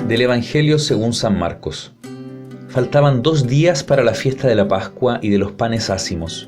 Del Evangelio según San Marcos. Faltaban 2 días para la fiesta de la Pascua y de los panes ácimos.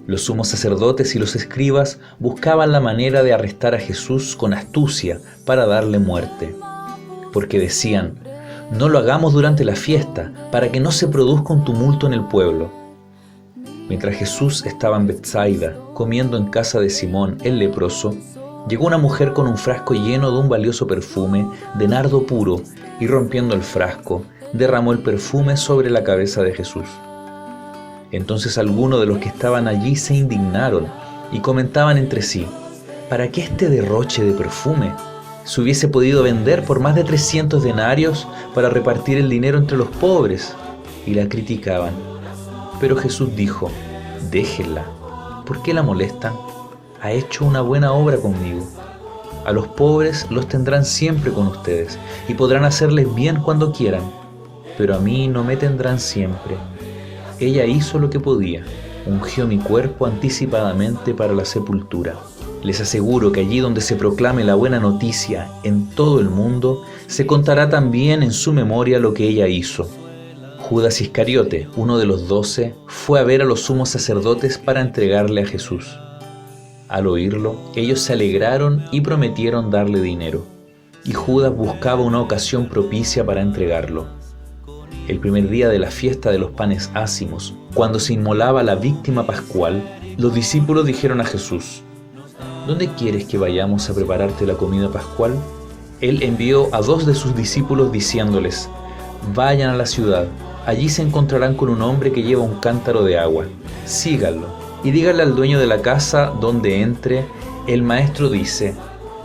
Los sumos sacerdotes y los escribas buscaban la manera de arrestar a Jesús con astucia para darle muerte. Porque decían: no lo hagamos durante la fiesta, para que no se produzca un tumulto en el pueblo. Mientras Jesús estaba en Betsaida, comiendo en casa de Simón el leproso, llegó una mujer con un frasco lleno de un valioso perfume de nardo puro, y rompiendo el frasco, derramó el perfume sobre la cabeza de Jesús. Entonces algunos de los que estaban allí se indignaron y comentaban entre sí: ¿para qué este derroche de perfume? Se hubiese podido vender por más de 300 denarios para repartir el dinero entre los pobres. Y la criticaban. Pero Jesús dijo: déjenla, ¿por qué la molestan? Ha hecho una buena obra conmigo. A los pobres los tendrán siempre con ustedes y podrán hacerles bien cuando quieran, pero a mí no me tendrán siempre. Ella hizo lo que podía, ungió mi cuerpo anticipadamente para la sepultura. Les aseguro que allí donde se proclame la buena noticia en todo el mundo, se contará también en su memoria lo que ella hizo. Judas Iscariote, uno de los 12, fue a ver a los sumos sacerdotes para entregarle a Jesús. Al oírlo, ellos se alegraron y prometieron darle dinero, y Judas buscaba una ocasión propicia para entregarlo. El primer día de la fiesta de los panes ácimos, cuando se inmolaba la víctima pascual, los discípulos dijeron a Jesús: ¿dónde quieres que vayamos a prepararte la comida pascual? Él envió a 2 de sus discípulos diciéndoles: vayan a la ciudad, allí se encontrarán con un hombre que lleva un cántaro de agua. Síganlo y díganle al dueño de la casa donde entre: el maestro dice: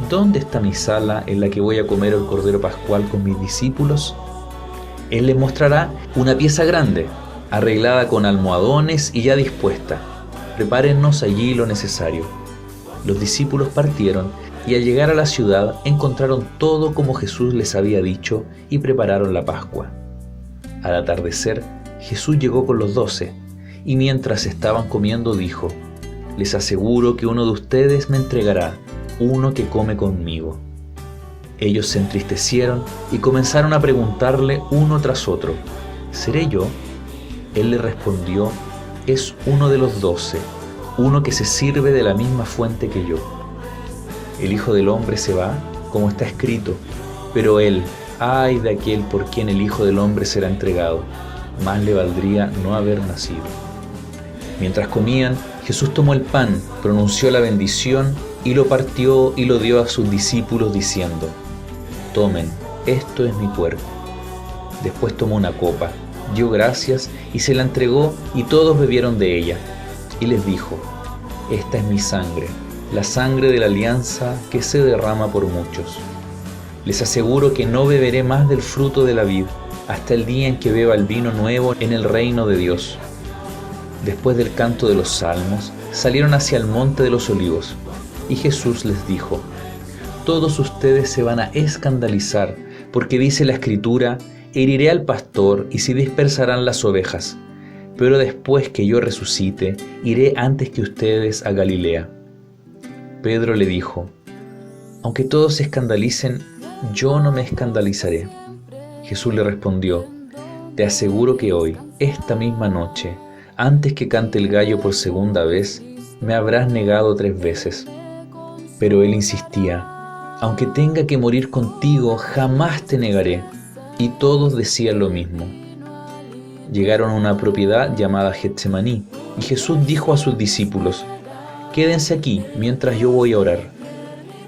¿dónde está mi sala en la que voy a comer el cordero pascual con mis discípulos? Él les mostrará una pieza grande, arreglada con almohadones y ya dispuesta. Prepárennos allí lo necesario. Los discípulos partieron y al llegar a la ciudad encontraron todo como Jesús les había dicho y prepararon la Pascua. Al atardecer, Jesús llegó con los 12 y mientras estaban comiendo dijo: les aseguro que uno de ustedes me entregará, uno que come conmigo. Ellos se entristecieron y comenzaron a preguntarle uno tras otro: ¿seré yo? Él les respondió: es uno de los 12, uno que se sirve de la misma fuente que yo. El Hijo del Hombre se va, como está escrito, pero él, ay de aquel por quien el Hijo del Hombre será entregado, más le valdría no haber nacido. Mientras comían, Jesús tomó el pan, pronunció la bendición y lo partió y lo dio a sus discípulos diciendo: tomen, esto es mi cuerpo. Después tomó una copa, dio gracias y se la entregó y todos bebieron de ella. Y les dijo: esta es mi sangre, la sangre de la alianza que se derrama por muchos. Les aseguro que no beberé más del fruto de la vid hasta el día en que beba el vino nuevo en el reino de Dios. Después del canto de los salmos, salieron hacia el monte de los olivos, y Jesús les dijo: todos ustedes se van a escandalizar, porque dice la Escritura: heriré al pastor y se dispersarán las ovejas. Pero después que yo resucite, iré antes que ustedes a Galilea. Pedro le dijo: aunque todos se escandalicen, yo no me escandalizaré. Jesús le respondió: te aseguro que hoy, esta misma noche, antes que cante el gallo por segunda vez, me habrás negado 3 veces. Pero él insistía: aunque tenga que morir contigo, jamás te negaré. Y todos decían lo mismo. Llegaron a una propiedad llamada Getsemaní, y Jesús dijo a sus discípulos: quédense aquí mientras yo voy a orar.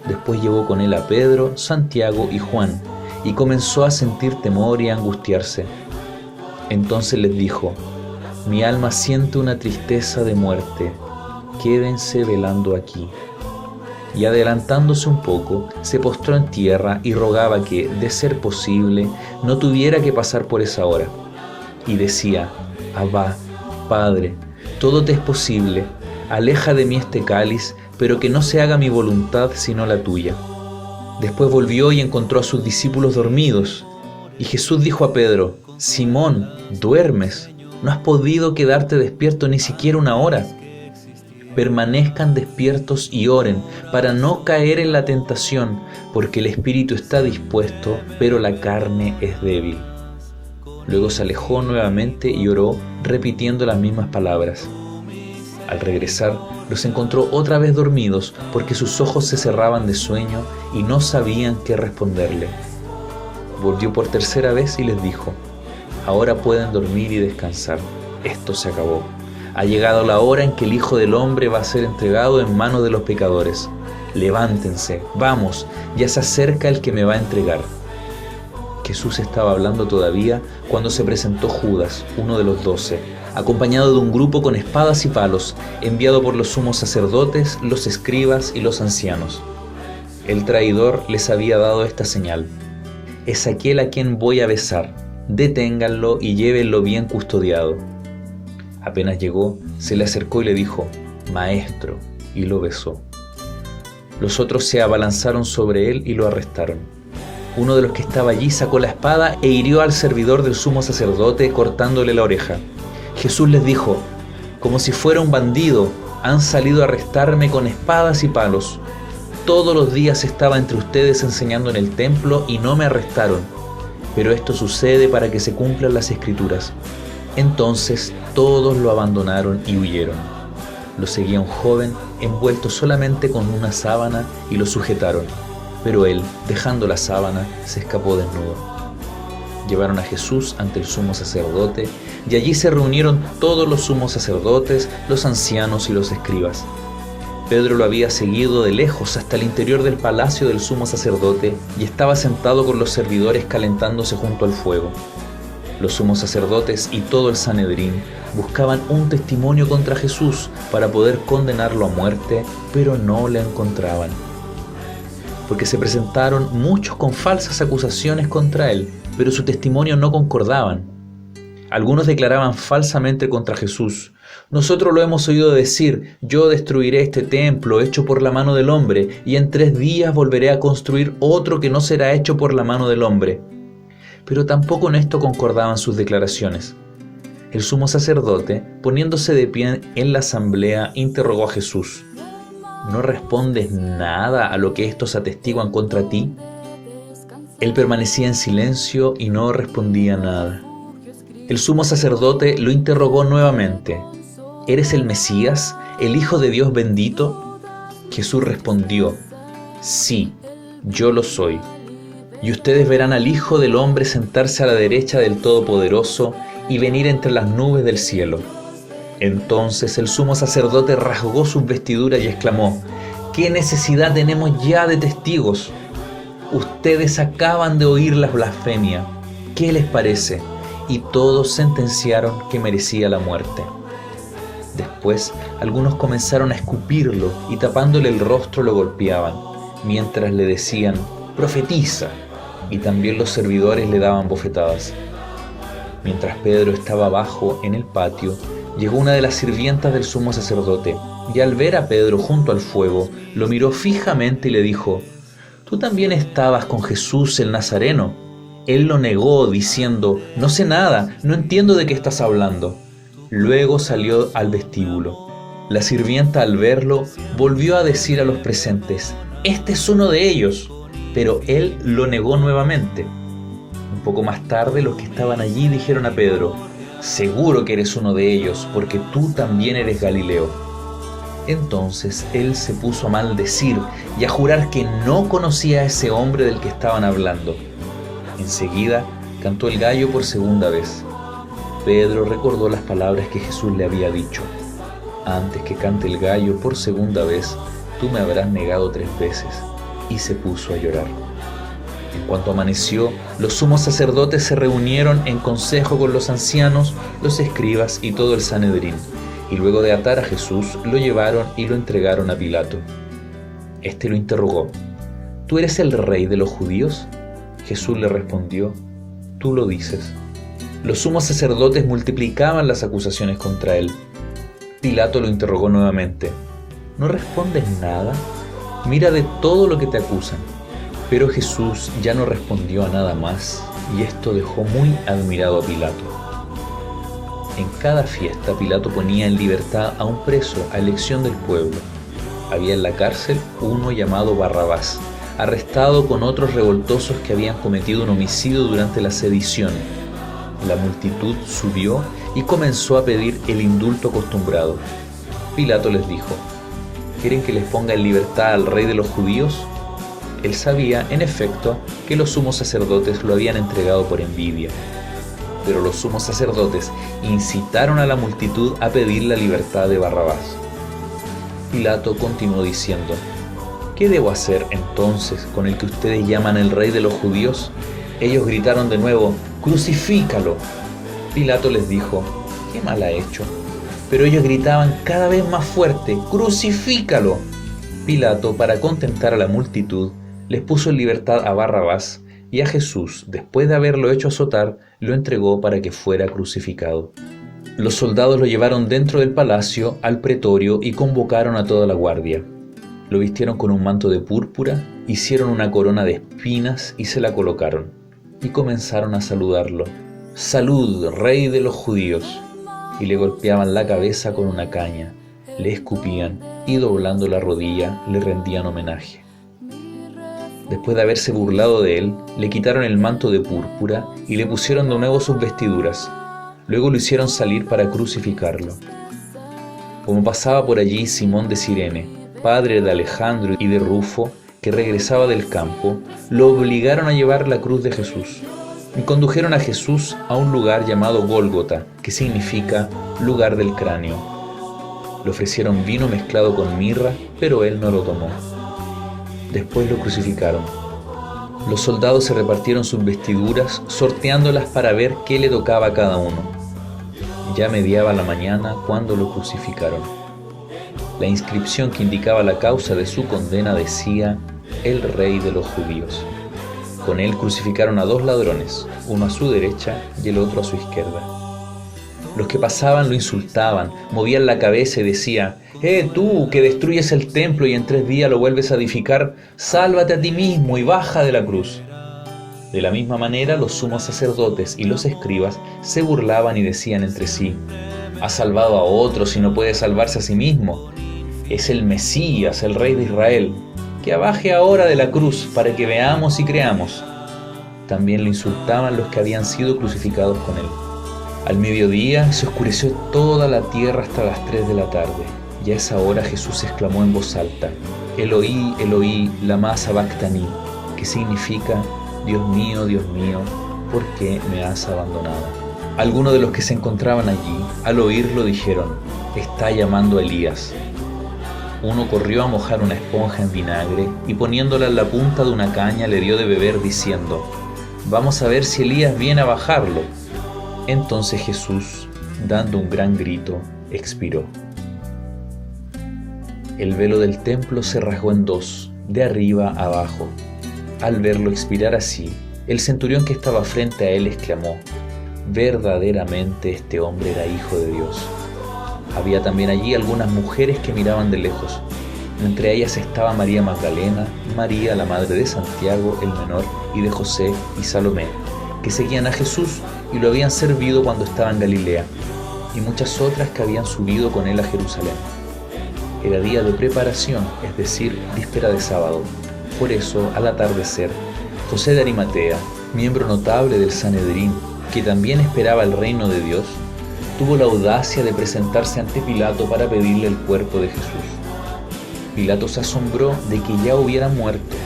Después llevó con él a Pedro, Santiago y Juan, y comenzó a sentir temor y a angustiarse. Entonces les dijo: mi alma siente una tristeza de muerte, quédense velando aquí. Y adelantándose un poco, se postró en tierra y rogaba que, de ser posible, no tuviera que pasar por esa hora. Y decía: Abba, Padre, todo te es posible, aleja de mí este cáliz, pero que no se haga mi voluntad sino la tuya. Después volvió y encontró a sus discípulos dormidos. Y Jesús dijo a Pedro: Simón, ¿duermes? ¿No has podido quedarte despierto ni siquiera 1 hora? permanezcan despiertos y oren para no caer en la tentación, porque el espíritu está dispuesto, pero la carne es débil. Luego se alejó nuevamente y oró, repitiendo las mismas palabras. Al regresar, los encontró otra vez dormidos, porque sus ojos se cerraban de sueño y no sabían qué responderle. Volvió por tercera vez y les dijo: ahora pueden dormir y descansar. Esto se acabó. Ha llegado la hora en que el Hijo del Hombre va a ser entregado en manos de los pecadores. Levántense, vamos, ya se acerca el que me va a entregar. Jesús estaba hablando todavía cuando se presentó Judas, uno de los 12, acompañado de un grupo con espadas y palos, enviado por los sumos sacerdotes, los escribas y los ancianos. El traidor les había dado esta señal: es aquel a quien voy a besar, deténganlo y llévenlo bien custodiado. Apenas llegó, se le acercó y le dijo: Maestro, y lo besó. Los otros se abalanzaron sobre él y lo arrestaron. Uno de los que estaba allí sacó la espada e hirió al servidor del sumo sacerdote, cortándole la oreja. Jesús les dijo: como si fuera un bandido, han salido a arrestarme con espadas y palos. Todos los días estaba entre ustedes enseñando en el templo y no me arrestaron, pero esto sucede para que se cumplan las Escrituras. Entonces todos lo abandonaron y huyeron. Lo seguía un joven envuelto solamente con una sábana y lo sujetaron, pero él, dejando la sábana, se escapó desnudo. Llevaron a Jesús ante el sumo sacerdote y allí se reunieron todos los sumos sacerdotes, los ancianos y los escribas. Pedro lo había seguido de lejos hasta el interior del palacio del sumo sacerdote y estaba sentado con los servidores calentándose junto al fuego. Los sumos sacerdotes y todo el Sanedrín buscaban un testimonio contra Jesús para poder condenarlo a muerte, pero no le encontraban. Porque se presentaron muchos con falsas acusaciones contra él, pero su testimonio no concordaban. Algunos declaraban falsamente contra Jesús: nosotros lo hemos oído decir, yo destruiré este templo hecho por la mano del hombre, y en 3 días volveré a construir otro que no será hecho por la mano del hombre. Pero tampoco en esto concordaban sus declaraciones. El sumo sacerdote, poniéndose de pie en la asamblea, interrogó a Jesús: ¿no respondes nada a lo que estos atestiguan contra ti? Él permanecía en silencio y no respondía nada. El sumo sacerdote lo interrogó nuevamente: ¿eres el Mesías, el Hijo de Dios bendito? Jesús respondió: sí, yo lo soy. Y ustedes verán al Hijo del Hombre sentarse a la derecha del Todopoderoso y venir entre las nubes del cielo. Entonces el sumo sacerdote rasgó sus vestiduras y exclamó: ¿qué necesidad tenemos ya de testigos? Ustedes acaban de oír la blasfemia. ¿Qué les parece? Y todos sentenciaron que merecía la muerte. Después, algunos comenzaron a escupirlo y tapándole el rostro lo golpeaban, mientras le decían: profetiza. Y también los servidores le daban bofetadas. Mientras Pedro estaba abajo en el patio, llegó una de las sirvientas del sumo sacerdote, y al ver a Pedro junto al fuego, lo miró fijamente y le dijo: ¿tú también estabas con Jesús el Nazareno? Él lo negó, diciendo: no sé nada, no entiendo de qué estás hablando. Luego salió al vestíbulo. La sirvienta, al verlo, volvió a decir a los presentes: este es uno de ellos. Pero él lo negó nuevamente. Un poco más tarde, los que estaban allí dijeron a Pedro: seguro que eres uno de ellos, porque tú también eres Galileo. Entonces él se puso a maldecir y a jurar que no conocía a ese hombre del que estaban hablando. Enseguida cantó el gallo por segunda vez. Pedro recordó las palabras que Jesús le había dicho: antes que cante el gallo por segunda vez, tú me habrás negado 3 veces. Y se puso a llorar. En cuanto amaneció, los sumos sacerdotes se reunieron en consejo con los ancianos, los escribas y todo el Sanedrín, y luego de atar a Jesús, lo llevaron y lo entregaron a Pilato. Este lo interrogó: ¿tú eres el rey de los judíos? Jesús le respondió: tú lo dices. Los sumos sacerdotes multiplicaban las acusaciones contra él. Pilato lo interrogó nuevamente: ¿no respondes nada? Mira de todo lo que te acusan. Pero Jesús ya no respondió a nada más, y esto dejó muy admirado a Pilato. En cada fiesta Pilato ponía en libertad a un preso a elección del pueblo. Había en la cárcel uno llamado Barrabás, arrestado con otros revoltosos que habían cometido un homicidio durante la sedición. La multitud subió y comenzó a pedir el indulto acostumbrado. Pilato les dijo: ¿quieren que les ponga en libertad al rey de los judíos? Él sabía, en efecto, que los sumos sacerdotes lo habían entregado por envidia. Pero los sumos sacerdotes incitaron a la multitud a pedir la libertad de Barrabás. Pilato continuó diciendo: ¿qué debo hacer entonces con el que ustedes llaman el rey de los judíos? Ellos gritaron de nuevo: ¡crucifícalo! Pilato les dijo: ¿qué mal ha hecho? Pero ellos gritaban cada vez más fuerte: ¡crucifícalo! Pilato, para contentar a la multitud, les puso en libertad a Barrabás, y a Jesús, después de haberlo hecho azotar, lo entregó para que fuera crucificado. Los soldados lo llevaron dentro del palacio al pretorio y convocaron a toda la guardia. Lo vistieron con un manto de púrpura, hicieron una corona de espinas y se la colocaron. Y comenzaron a saludarlo: ¡Salud, rey de los judíos! Y le golpeaban la cabeza con una caña, le escupían y doblando la rodilla le rendían homenaje. Después de haberse burlado de él, le quitaron el manto de púrpura y le pusieron de nuevo sus vestiduras. Luego lo hicieron salir para crucificarlo. Como pasaba por allí Simón de Cirene, padre de Alejandro y de Rufo, que regresaba del campo, lo obligaron a llevar la cruz de Jesús. Y condujeron a Jesús a un lugar llamado Gólgota, que significa lugar del cráneo. Le ofrecieron vino mezclado con mirra, pero él no lo tomó. Después lo crucificaron. Los soldados se repartieron sus vestiduras, sorteándolas para ver qué le tocaba a cada uno. Ya mediaba la mañana cuando lo crucificaron. La inscripción que indicaba la causa de su condena decía: el rey de los judíos. Con él crucificaron a 2 ladrones, uno a su derecha y el otro a su izquierda. Los que pasaban lo insultaban, movían la cabeza y decían: tú que destruyes el templo y en 3 días lo vuelves a edificar, sálvate a ti mismo y baja de la cruz. De la misma manera, los sumos sacerdotes y los escribas se burlaban y decían entre sí: ha salvado a otros y no puede salvarse a sí mismo. Es el Mesías, el Rey de Israel. Que baje ahora de la cruz para que veamos y creamos. También le insultaban los que habían sido crucificados con él. Al mediodía se oscureció toda la tierra hasta las 3 de la tarde, y a esa hora Jesús exclamó en voz alta: Eloí, Eloí, lama sabactani, que significa: Dios mío, ¿por qué me has abandonado? Algunos de los que se encontraban allí, al oírlo, dijeron: está llamando a Elías. Uno corrió a mojar una esponja en vinagre y poniéndola en la punta de una caña le dio de beber diciendo: vamos a ver si Elías viene a bajarlo. Entonces Jesús, dando un gran grito, expiró. El velo del templo se rasgó en 2, de arriba a abajo. Al verlo expirar así, el centurión que estaba frente a él exclamó: verdaderamente este hombre era hijo de Dios. Había también allí algunas mujeres que miraban de lejos. Entre ellas estaba María Magdalena, María la madre de Santiago el menor y de José y Salomé, que seguían a Jesús y lo habían servido cuando estaba en Galilea, y muchas otras que habían subido con él a Jerusalén. Era día de preparación, es decir, víspera de sábado. Por eso, al atardecer, José de Arimatea, miembro notable del Sanedrín, que también esperaba el reino de Dios, tuvo la audacia de presentarse ante Pilato para pedirle el cuerpo de Jesús. Pilato se asombró de que ya hubiera muerto,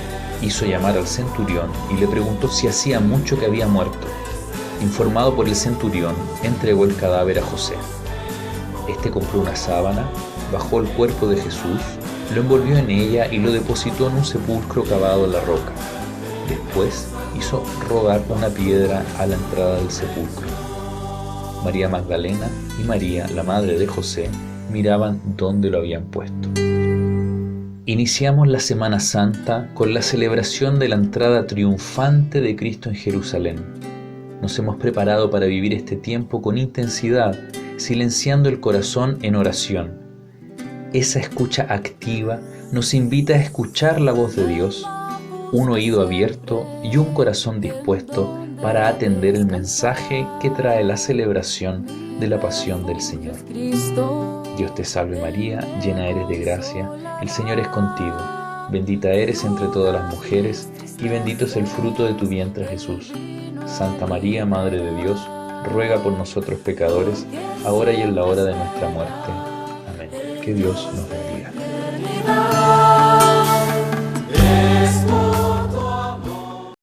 hizo llamar al centurión y le preguntó si hacía mucho que había muerto. Informado por el centurión, entregó el cadáver a José. Este compró una sábana, bajó el cuerpo de Jesús, lo envolvió en ella y lo depositó en un sepulcro cavado en la roca. Después hizo rodar una piedra a la entrada del sepulcro. María Magdalena y María, la madre de José, miraban dónde lo habían puesto. Iniciamos la Semana Santa con la celebración de la entrada triunfante de Cristo en Jerusalén. Nos hemos preparado para vivir este tiempo con intensidad, silenciando el corazón en oración. Esa escucha activa nos invita a escuchar la voz de Dios, un oído abierto y un corazón dispuesto para atender el mensaje que trae la celebración de la pasión del Señor. Dios te salve María, llena eres de gracia, el Señor es contigo, bendita eres entre todas las mujeres y bendito es el fruto de tu vientre Jesús. Santa María, Madre de Dios, ruega por nosotros pecadores, ahora y en la hora de nuestra muerte. Amén. Que Dios nos bendiga.